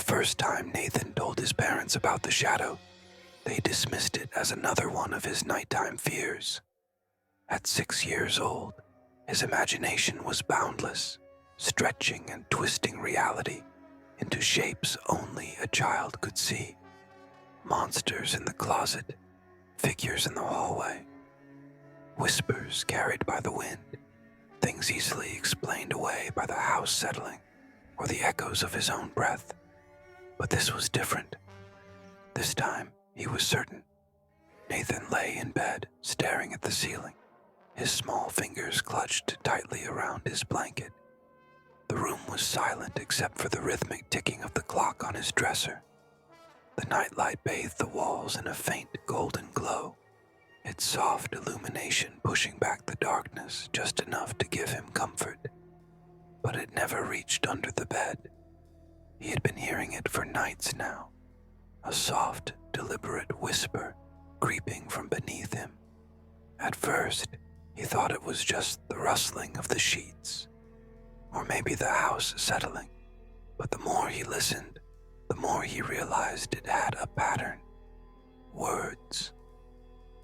first time Nathan told his parents about the shadow, they dismissed it as another one of his nighttime fears. At 6 years old, his imagination was boundless, stretching and twisting reality into shapes only a child could see. Monsters in the closet, figures in the hallway, whispers carried by the wind, things easily explained away by the house settling or the echoes of his own breath. But this was different. This time, he was certain. Nathan lay in bed, staring at the ceiling, his small fingers clutched tightly around his blanket. The room was silent except for the rhythmic ticking of the clock on his dresser. The nightlight bathed the walls in a faint golden glow, its soft illumination pushing back the darkness just enough to give him comfort. But it never reached under the bed. He had been hearing it for nights now, a soft, deliberate whisper creeping from beneath him. At first, he thought it was just the rustling of the sheets, or maybe the house settling, but the more he listened, the more he realized it had a pattern. Words.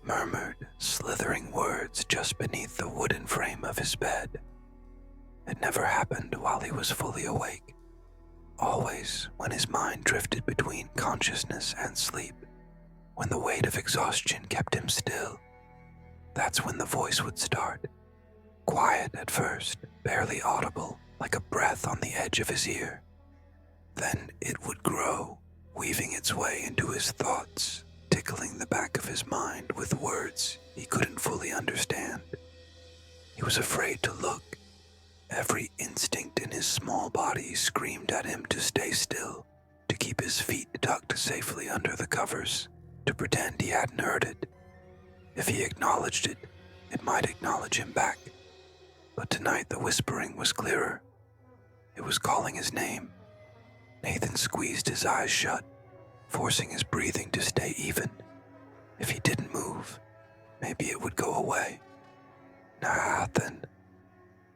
Murmured, slithering words just beneath the wooden frame of his bed. It never happened while he was fully awake. Always when his mind drifted between consciousness and sleep, when the weight of exhaustion kept him still, that's when the voice would start. Quiet at first, barely audible, like a breath on the edge of his ear. Then it would grow, weaving its way into his thoughts, tickling the back of his mind with words he couldn't fully understand. He was afraid to look. Every instinct in his small body screamed at him to stay still, to keep his feet tucked safely under the covers, to pretend he hadn't heard it. If he acknowledged it, it might acknowledge him back. But tonight the whispering was clearer. It was calling his name. Nathan squeezed his eyes shut, forcing his breathing to stay even. If he didn't move, maybe it would go away. Nathan.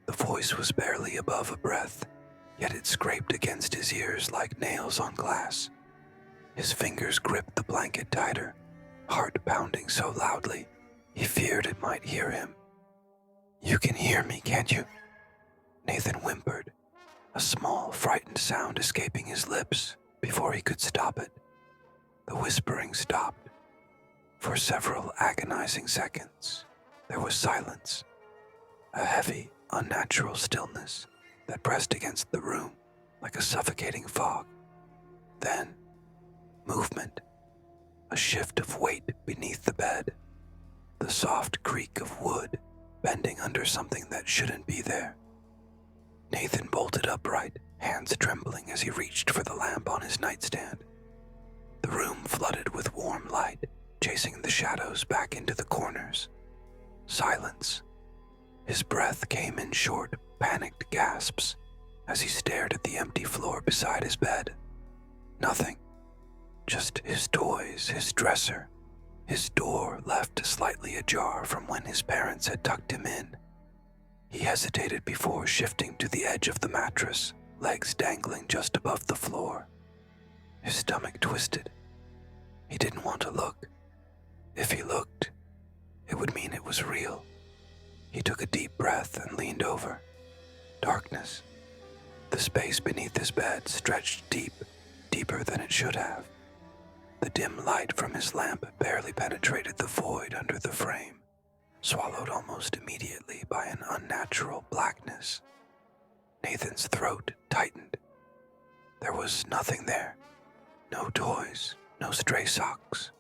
The voice was barely above a breath, yet it scraped against his ears like nails on glass. His fingers gripped the blanket tighter, heart pounding so loudly, he feared it might hear him. "You can hear me, can't you?" Nathan whimpered, a small, frightened sound escaping his lips before he could stop it. The whispering stopped. For several agonizing seconds, there was silence, a heavy, unnatural stillness that pressed against the room like a suffocating fog. Then, movement, a shift of weight beneath the bed, the soft creak of wood bending under something that shouldn't be there. Nathan bolted upright, hands trembling as he reached for the lamp on his nightstand. The room flooded with warm light, chasing the shadows back into the corners. Silence. His breath came in short, panicked gasps as he stared at the empty floor beside his bed. Nothing. Just his toys, his dresser, his door left slightly ajar from when his parents had tucked him in. He hesitated before shifting to the edge of the mattress, legs dangling just above the floor. His stomach twisted. He didn't want to look. If he looked, it would mean it was real. He took a deep breath and leaned over. Darkness. The space beneath his bed stretched deep, deeper than it should have. The dim light from his lamp barely penetrated the void under the frame, swallowed almost immediately by an unnatural blackness. Nathan's throat tightened. There was nothing there. No toys, no stray socks,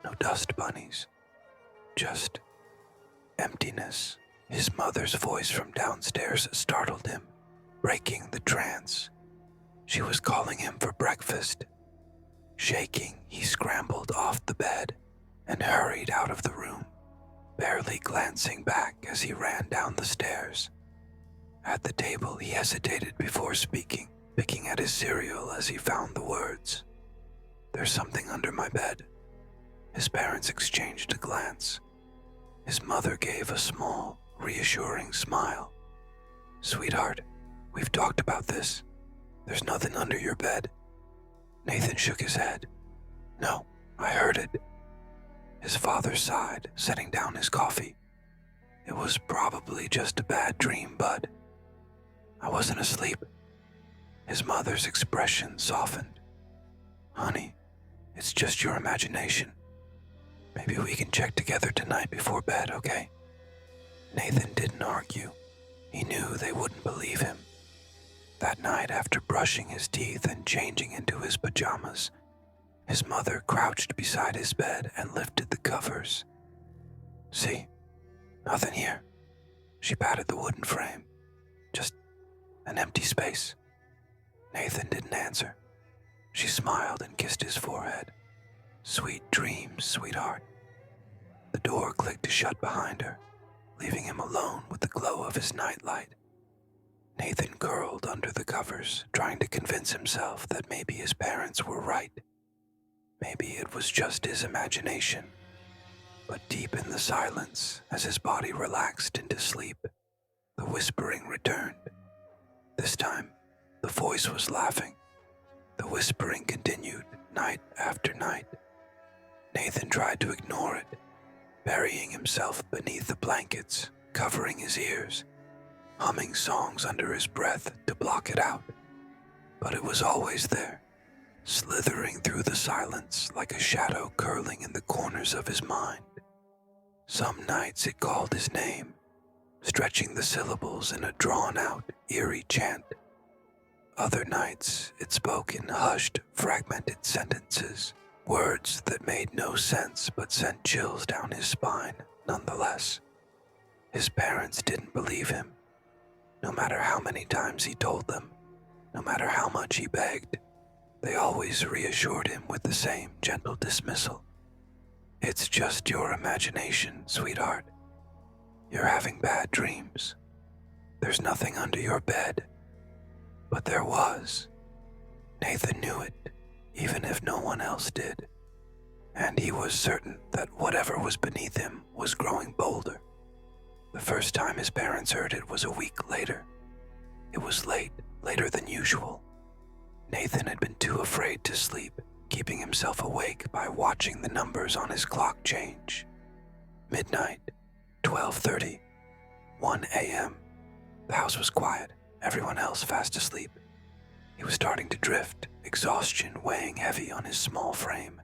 no dust bunnies. Just emptiness. His mother's voice from downstairs startled him, breaking the trance. She was calling him for breakfast. Shaking, he scrambled off the bed and hurried out of the room, barely glancing back as he ran down the stairs. At the table, he hesitated before speaking, picking at his cereal as he found the words. "There's something under my bed." His parents exchanged a glance. His mother gave a small, reassuring smile. "Sweetheart, we've talked about this. There's nothing under your bed." Nathan shook his head. No, I heard it. His father sighed, setting down his coffee. It was probably just a bad dream, Bud. I wasn't asleep. His mother's expression softened. Honey, it's just your imagination. Maybe we can check together tonight before bed, okay? Nathan didn't argue. He knew they wouldn't believe him. That night, after brushing his teeth and changing into his pajamas, his mother crouched beside his bed and lifted the covers. See? Nothing here. She patted the wooden frame. Just an empty space. Nathan didn't answer. She smiled and kissed his forehead. Sweet dreams, sweetheart. The door clicked shut behind her, leaving him alone with the glow of his nightlight. Nathan curled under the covers, trying to convince himself that maybe his parents were right. Maybe it was just his imagination. But deep in the silence, as his body relaxed into sleep, the whispering returned. This time, the voice was laughing. The whispering continued night after night. Nathan tried to ignore it, burying himself beneath the blankets, covering his ears, humming songs under his breath to block it out. But it was always there, slithering through the silence like a shadow curling in the corners of his mind. Some nights it called his name, stretching the syllables in a drawn-out, eerie chant. Other nights it spoke in hushed, fragmented sentences, words that made no sense but sent chills down his spine nonetheless. His parents didn't believe him. No matter how many times he told them, no matter how much he begged, they always reassured him with the same gentle dismissal. It's just your imagination, sweetheart. You're having bad dreams. There's nothing under your bed. But there was. Nathan knew it, even if no one else did. And he was certain that whatever was beneath him was growing bolder. The first time his parents heard it was a week later. It was late, later than usual. Nathan had been too afraid to sleep, keeping himself awake by watching the numbers on his clock change. Midnight, 12:30, 1 a.m. The house was quiet, everyone else fast asleep. He was starting to drift, exhaustion weighing heavy on his small frame,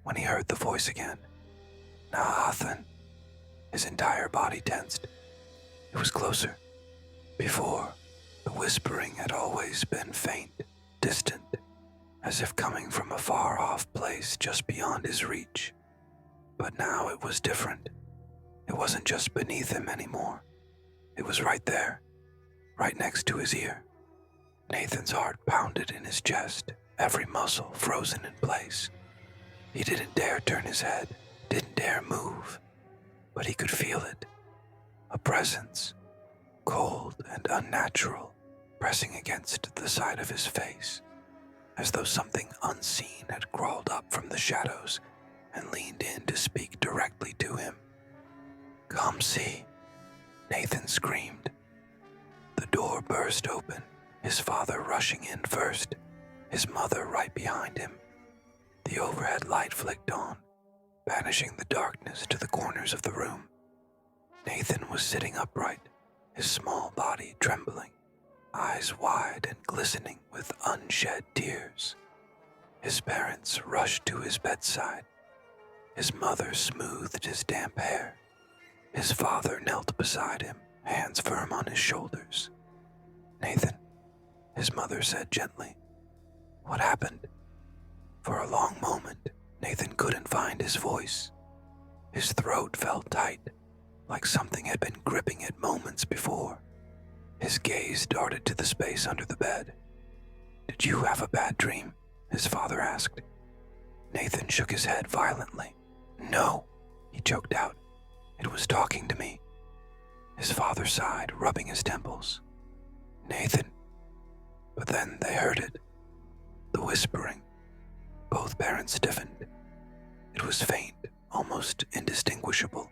when he heard the voice again. Nathan. His entire body tensed. It was closer. Before, the whispering had always been faint, distant, as if coming from a far-off place just beyond his reach. But now it was different. It wasn't just beneath him anymore. It was right there, right next to his ear. Nathan's heart pounded in his chest, every muscle frozen in place. He didn't dare turn his head, didn't dare move, but he could feel it. A presence, cold and unnatural, pressing against the side of his face, as though something unseen had crawled up from the shadows and leaned in to speak directly to him. Come see, Nathan screamed. The door burst open, his father rushing in first, his mother right behind him. The overhead light flicked on, banishing the darkness to the corners of the room. Nathan was sitting upright, his small body trembling, eyes wide and glistening with unshed tears. His parents rushed to his bedside. His mother smoothed his damp hair. His father knelt beside him, hands firm on his shoulders. Nathan, his mother said gently, what happened? For a long moment, Nathan couldn't find his voice. His throat felt tight, like something had been gripping it moments before. His gaze darted to the space under the bed. Did you have a bad dream? His father asked. Nathan shook his head violently. No, he choked out. It was talking to me. His father sighed, rubbing his temples. Nathan. But then they heard it. The whispering. Both parents stiffened. It was faint, almost indistinguishable.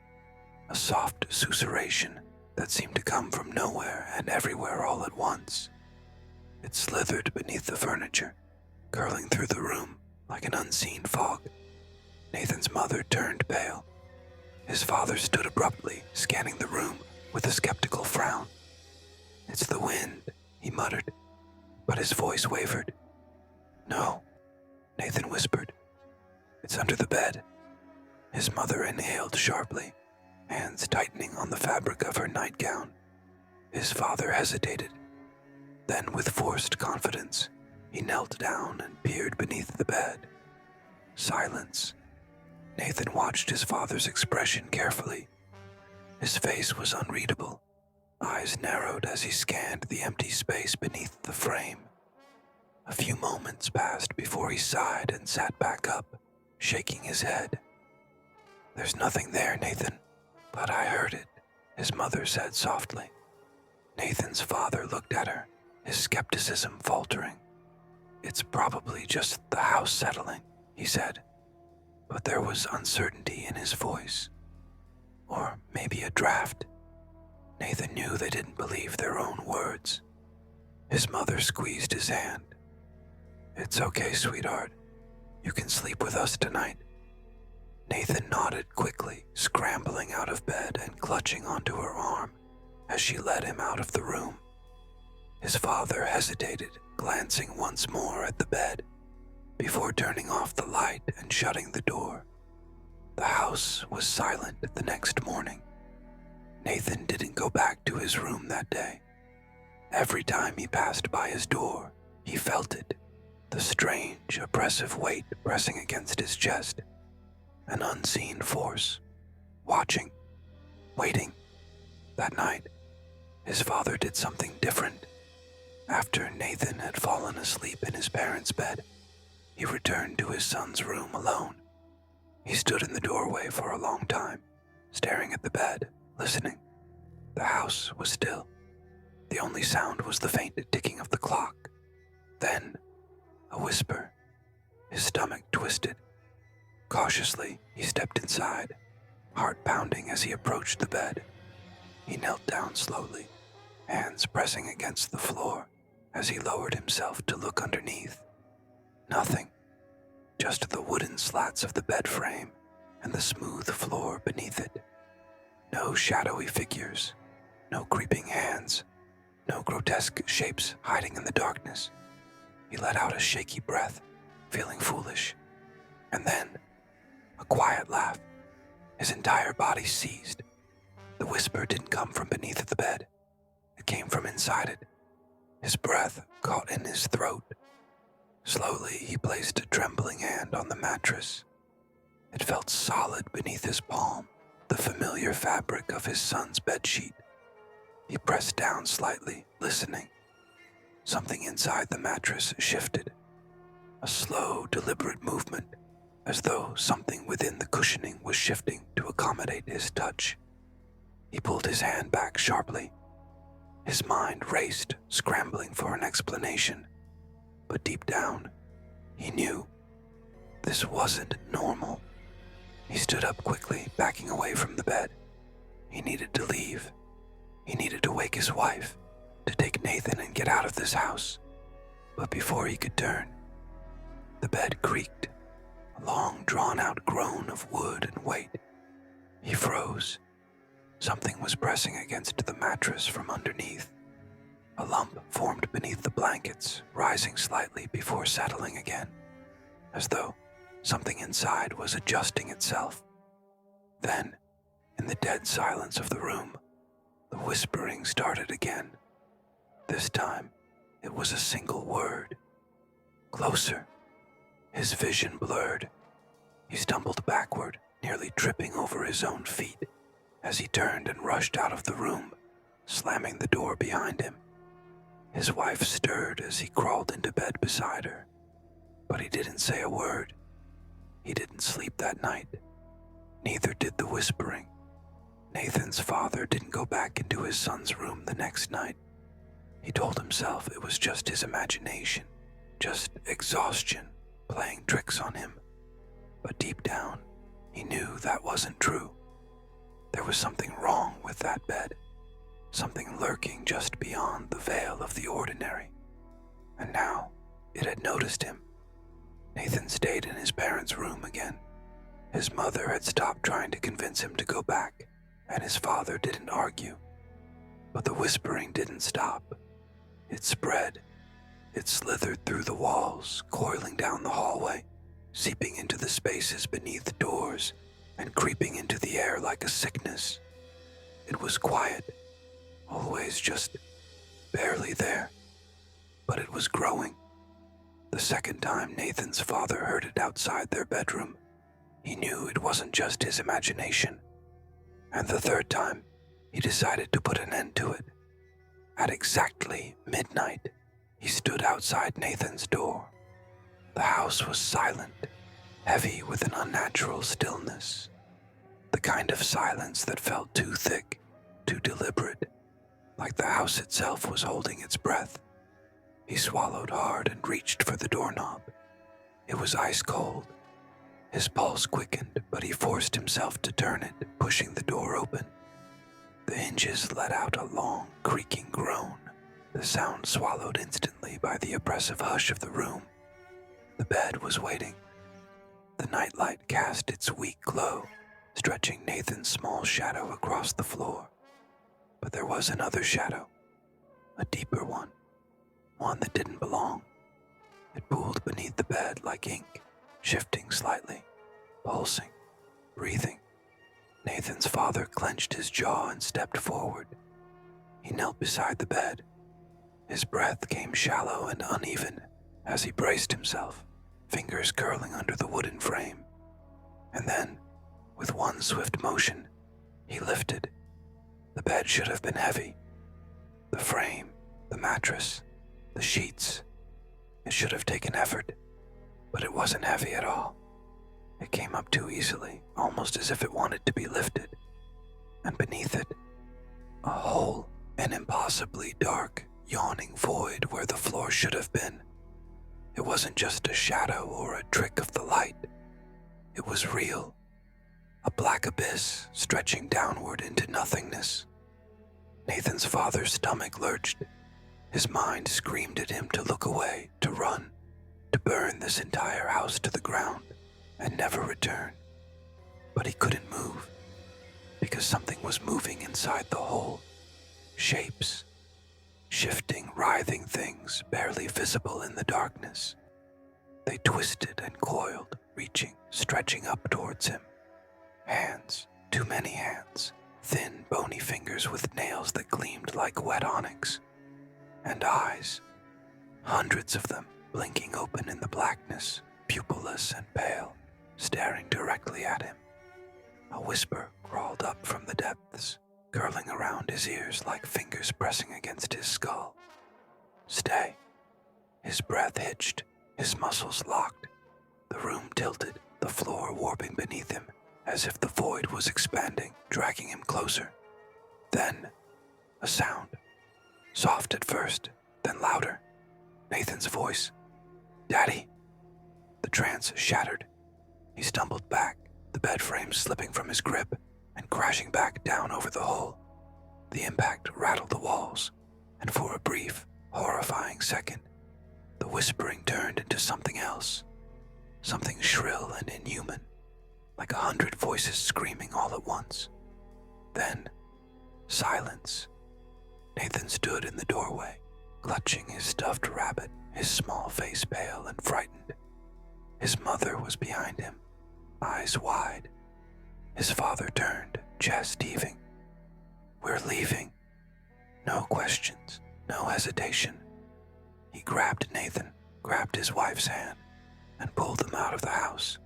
A soft susurration that seemed to come from nowhere and everywhere all at once. It slithered beneath the furniture, curling through the room like an unseen fog. Nathan's mother turned pale. His father stood abruptly, scanning the room with a skeptical frown. "It's the wind," he muttered, but his voice wavered. "No," Nathan whispered. "It's under the bed." His mother inhaled sharply, hands tightening on the fabric of her nightgown. His father hesitated. Then, with forced confidence, he knelt down and peered beneath the bed. Silence. Nathan watched his father's expression carefully. His face was unreadable. Eyes narrowed as he scanned the empty space beneath the frame. A few moments passed before he sighed and sat back up, shaking his head. "There's nothing there, Nathan, but I heard it," his mother said softly. Nathan's father looked at her, his skepticism faltering. "It's probably just the house settling," he said, but there was uncertainty in his voice. Or maybe a draft. Nathan knew they didn't believe their own words. His mother squeezed his hand. "It's okay, sweetheart. You can sleep with us tonight." Nathan nodded quickly, scrambling out of bed and clutching onto her arm as she led him out of the room. His father hesitated, glancing once more at the bed, before turning off the light and shutting the door. The house was silent the next morning. Nathan didn't go back to his room that day. Every time he passed by his door, he felt it, the strange, oppressive weight pressing against his chest. An unseen force, watching, waiting. That night, his father did something different. After Nathan had fallen asleep in his parents' bed, he returned to his son's room alone. He stood in the doorway for a long time, staring at the bed, listening. The house was still. The only sound was the faint ticking of the clock. Then, a whisper. His stomach twisted. Cautiously, he stepped inside, heart pounding as he approached the bed. He knelt down slowly, hands pressing against the floor as he lowered himself to look underneath. Nothing, just the wooden slats of the bed frame and the smooth floor beneath it. No shadowy figures, no creeping hands, no grotesque shapes hiding in the darkness. He let out a shaky breath, feeling foolish. And then, a quiet laugh. His entire body seized. The whisper didn't come from beneath the bed. It came from inside it. His breath caught in his throat. Slowly, he placed a trembling hand on the mattress. It felt solid beneath his palm, the familiar fabric of his son's bedsheet. He pressed down slightly, listening. Something inside the mattress shifted. A slow, deliberate movement, as though something within the cushioning was shifting to accommodate his touch. He pulled his hand back sharply. His mind raced, scrambling for an explanation. But deep down, he knew this wasn't normal. He stood up quickly, backing away from the bed. He needed to leave. He needed to wake his wife, to take Nathan and get out of this house. But before he could turn, the bed creaked, a long drawn-out groan of wood and weight. He froze. Something was pressing against the mattress from underneath. A lump formed beneath the blankets, rising slightly before settling again, as though something inside was adjusting itself. Then, in the dead silence of the room, the whispering started again. This time, it was a single word. Closer. His vision blurred. He stumbled backward, nearly tripping over his own feet, as he turned and rushed out of the room, slamming the door behind him. His wife stirred as he crawled into bed beside her, but he didn't say a word. He didn't sleep that night. Neither did the whispering. Nathan's father didn't go back into his son's room the next night. He told himself it was just his imagination, just exhaustion playing tricks on him. But deep down, he knew that wasn't true. There was something wrong with that bed, something lurking just beyond the veil of the ordinary. And now, it had noticed him, parents' room again. His mother had stopped trying to convince him to go back, and his father didn't argue. But the whispering didn't stop. It spread. It slithered through the walls, coiling down the hallway, seeping into the spaces beneath doors, and creeping into the air like a sickness. It was quiet, always just barely there, but it was growing. The second time Nathan's father heard it outside their bedroom, he knew it wasn't just his imagination. And the third time, he decided to put an end to it. At exactly midnight, he stood outside Nathan's door. The house was silent, heavy with an unnatural stillness. The kind of silence that felt too thick, too deliberate, like the house itself was holding its breath. He swallowed hard and reached for the doorknob. It was ice cold. His pulse quickened, but he forced himself to turn it, pushing the door open. The hinges let out a long, creaking groan, the sound swallowed instantly by the oppressive hush of the room. The bed was waiting. The nightlight cast its weak glow, stretching Nathan's small shadow across the floor. But there was another shadow, a deeper one that didn't belong. It pooled beneath the bed like ink, shifting slightly, pulsing, breathing. Nathan's father clenched his jaw and stepped forward. He knelt beside the bed. His breath came shallow and uneven as he braced himself, fingers curling under the wooden frame. And then, with one swift motion, he lifted. The bed should have been heavy. The frame, the mattress, the sheets. It should have taken effort, but it wasn't heavy at all. It came up too easily, almost as if it wanted to be lifted. And beneath it, a hole, an impossibly dark, yawning void where the floor should have been. It wasn't just a shadow or a trick of the light. It was real. A black abyss stretching downward into nothingness. Nathan's father's stomach lurched. His mind screamed at him to look away, to run, to burn this entire house to the ground and never return. But he couldn't move, because something was moving inside the hole. Shapes, shifting, writhing things barely visible in the darkness. They twisted and coiled, reaching, stretching up towards him. Hands, too many hands, thin, bony fingers with nails that gleamed like wet onyx. And eyes, hundreds of them, blinking open in the blackness, pupilless and pale, staring directly at him. A whisper crawled up from the depths, curling around his ears like fingers pressing against his skull. Stay. His breath hitched, his muscles locked. The room tilted, the floor warping beneath him, as if the void was expanding, dragging him closer. Then, a sound. Soft at first, then louder. Nathan's voice. "Daddy." The trance shattered. He stumbled back, the bed frame slipping from his grip and crashing back down over the hole. The impact rattled the walls, and for a brief, horrifying second, the whispering turned into something else. Something shrill and inhuman, like 100 voices screaming all at once. Then, silence. Nathan stood in the doorway, clutching his stuffed rabbit, his small face pale and frightened. His mother was behind him, eyes wide. His father turned, chest heaving. "We're leaving." No questions, no hesitation. He grabbed Nathan, grabbed his wife's hand, and pulled them out of the house.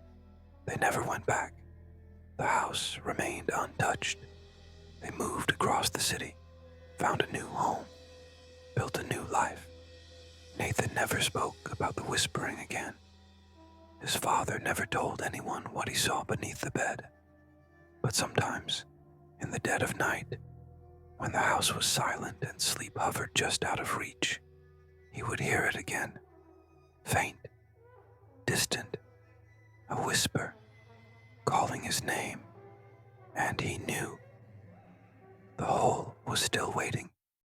They never went back. The house remained untouched. They moved across the city, found a new home, built a new life. Nathan never spoke about the whispering again. His father never told anyone what he saw beneath the bed. But sometimes, in the dead of night, when the house was silent and sleep hovered just out of reach, he would hear it again. Faint, distant, a whisper, calling his name. And he knew. The hole was still waiting.